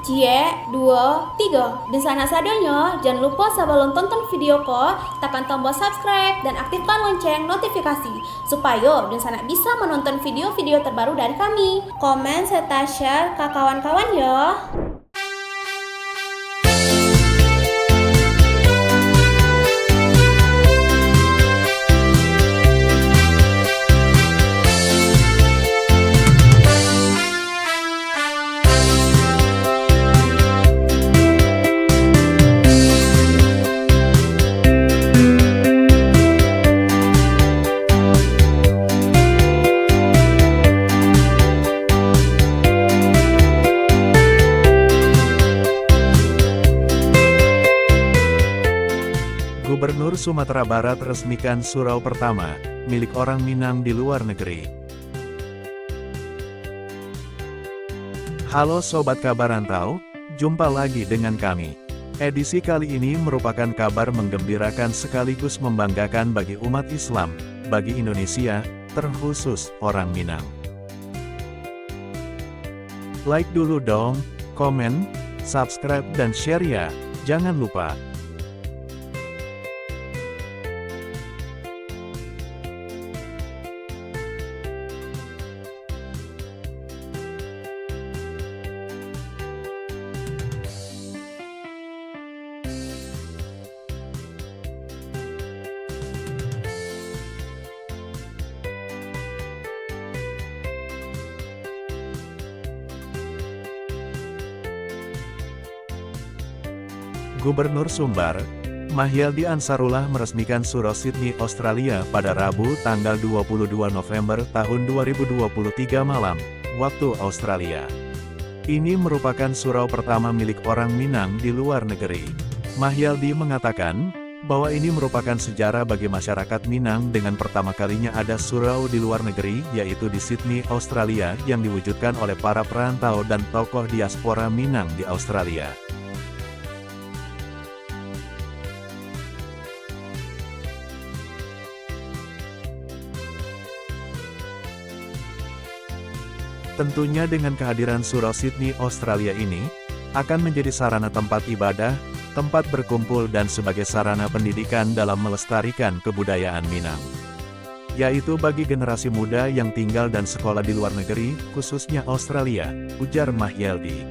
Cie, 2, 3. Dan sana sadanya, jangan lupa sebelum tonton video ko, tekan tombol subscribe dan aktifkan lonceng notifikasi supaya dan sana bisa menonton video-video terbaru dari kami. Komen serta share ke kawan-kawan ya. Gubernur Sumatera Barat resmikan surau pertama, milik orang Minang di luar negeri. Halo Sobat Kabar Rantau, jumpa lagi dengan kami. Edisi kali ini merupakan kabar menggembirakan sekaligus membanggakan bagi umat Islam, bagi Indonesia, terkhusus orang Minang. Like dulu dong, komen, subscribe dan share ya, jangan lupa. Gubernur Sumbar, Mahyaldi Ansarullah meresmikan Surau Sydney, Australia pada Rabu tanggal 22 November tahun 2023 malam, waktu Australia. Ini merupakan surau pertama milik orang Minang di luar negeri. Mahyaldi mengatakan, bahwa ini merupakan sejarah bagi masyarakat Minang dengan pertama kalinya ada surau di luar negeri, yaitu di Sydney, Australia, yang diwujudkan oleh para perantau dan tokoh diaspora Minang di Australia. Tentunya dengan kehadiran Surau Sydney, Australia ini, akan menjadi sarana tempat ibadah, tempat berkumpul dan sebagai sarana pendidikan dalam melestarikan kebudayaan Minang. Yaitu bagi generasi muda yang tinggal dan sekolah di luar negeri, khususnya Australia, ujar Mahyaldi.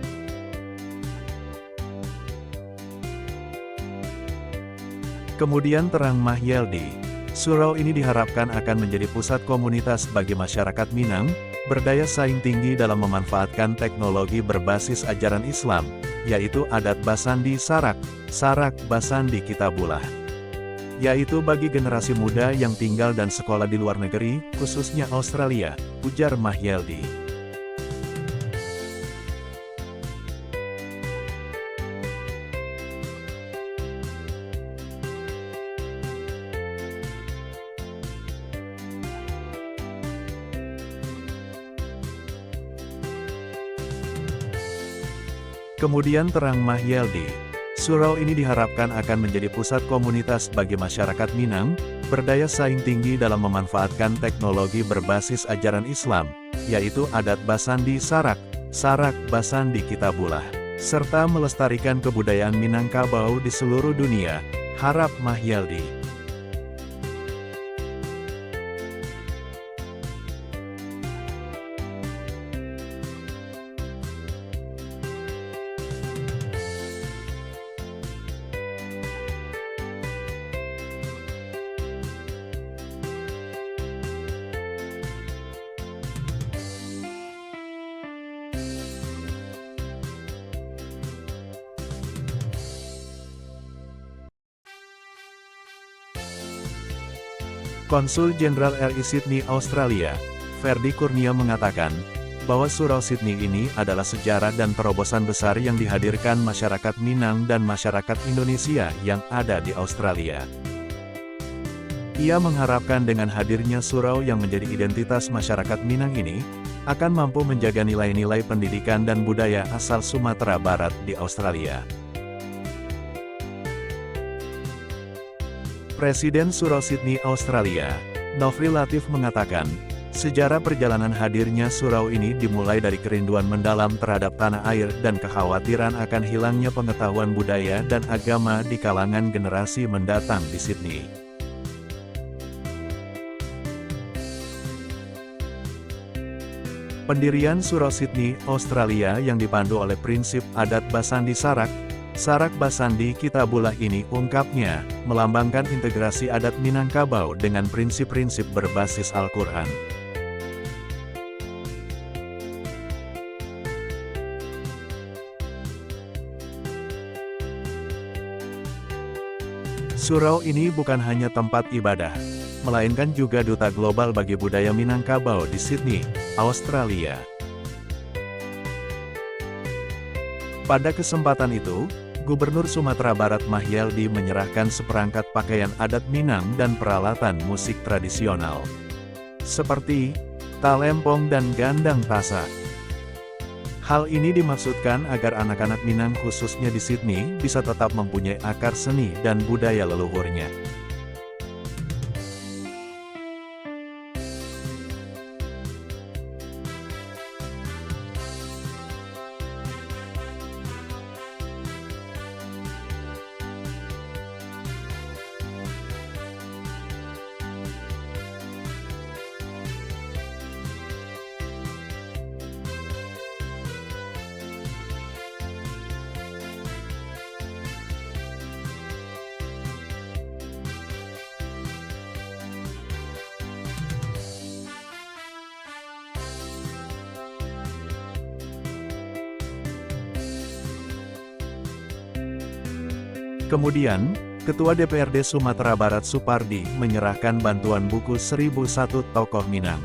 Kemudian terang Mahyaldi, surau ini diharapkan akan menjadi pusat komunitas bagi masyarakat Minang, berdaya saing tinggi dalam memanfaatkan teknologi berbasis ajaran Islam, yaitu adat Basandi Sarak, Sarak Basandi Kitabulah. Yaitu bagi generasi muda yang tinggal dan sekolah di luar negeri, khususnya Australia, ujar Mahyaldi. Kemudian terang Mahyaldi, surau ini diharapkan akan menjadi pusat komunitas bagi masyarakat Minang, berdaya saing tinggi dalam memanfaatkan teknologi berbasis ajaran Islam, yaitu adat Basandi Sarak, Sarak Basandi Kitabulah, serta melestarikan kebudayaan Minangkabau di seluruh dunia, harap Mahyaldi. Konsul Jenderal RI Sydney, Australia, Ferdi Kurnia mengatakan, bahwa Surau Sydney ini adalah sejarah dan terobosan besar yang dihadirkan masyarakat Minang dan masyarakat Indonesia yang ada di Australia. Ia mengharapkan dengan hadirnya surau yang menjadi identitas masyarakat Minang ini, akan mampu menjaga nilai-nilai pendidikan dan budaya asal Sumatera Barat di Australia. Presiden Surau Sydney, Australia, Nofri Latif mengatakan, Sejarah perjalanan hadirnya surau ini dimulai dari kerinduan mendalam terhadap tanah air dan kekhawatiran akan hilangnya pengetahuan budaya dan agama di kalangan generasi mendatang di Sydney. Pendirian Surau Sydney, Australia yang dipandu oleh prinsip adat Basandi Sarak, Sarak Basandi Kitabulah ini ungkapnya, melambangkan integrasi adat Minangkabau dengan prinsip-prinsip berbasis Al-Quran. Surau ini bukan hanya tempat ibadah, melainkan juga duta global bagi budaya Minangkabau di Sydney, Australia. Pada kesempatan itu, Gubernur Sumatera Barat Mahyeldi menyerahkan seperangkat pakaian adat Minang dan peralatan musik tradisional, seperti talempong dan gandang tasa. Hal ini dimaksudkan agar anak-anak Minang khususnya di Sydney bisa tetap mempunyai akar seni dan budaya leluhurnya. Kemudian, Ketua DPRD Sumatera Barat Supardi menyerahkan bantuan buku 1001 Tokoh Minang.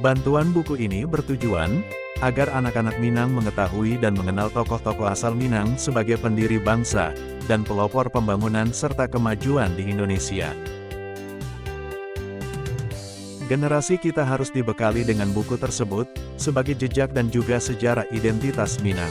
Bantuan buku ini bertujuan agar anak-anak Minang mengetahui dan mengenal tokoh-tokoh asal Minang sebagai pendiri bangsa dan pelopor pembangunan serta kemajuan di Indonesia. Generasi kita harus dibekali dengan buku tersebut sebagai jejak dan juga sejarah identitas Minang.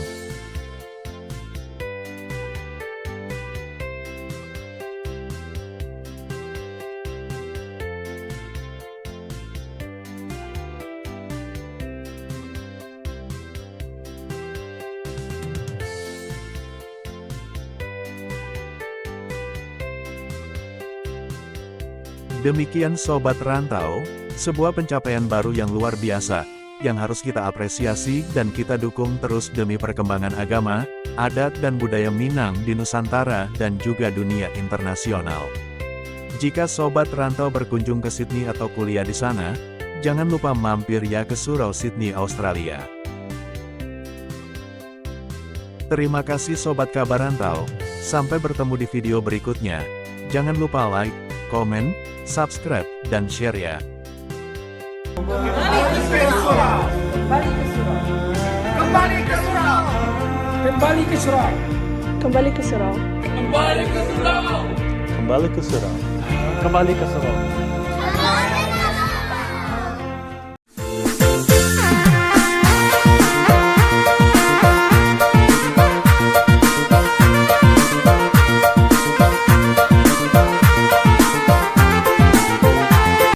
Demikian Sobat Rantau, sebuah pencapaian baru yang luar biasa, yang harus kita apresiasi dan kita dukung terus demi perkembangan agama, adat dan budaya Minang di Nusantara dan juga dunia internasional. Jika Sobat Rantau berkunjung ke Sydney atau kuliah di sana, jangan lupa mampir ya ke Surau Sydney, Australia. Terima kasih Sobat Kabar Rantau, sampai bertemu di video berikutnya. Jangan lupa like, komen, subscribe, dan share ya. Kembali ke surau. Kembali ke surau. Kembali ke surau. Kembali ke surau. Kembali ke surau. Kembali ke surau. Kembali ke surau.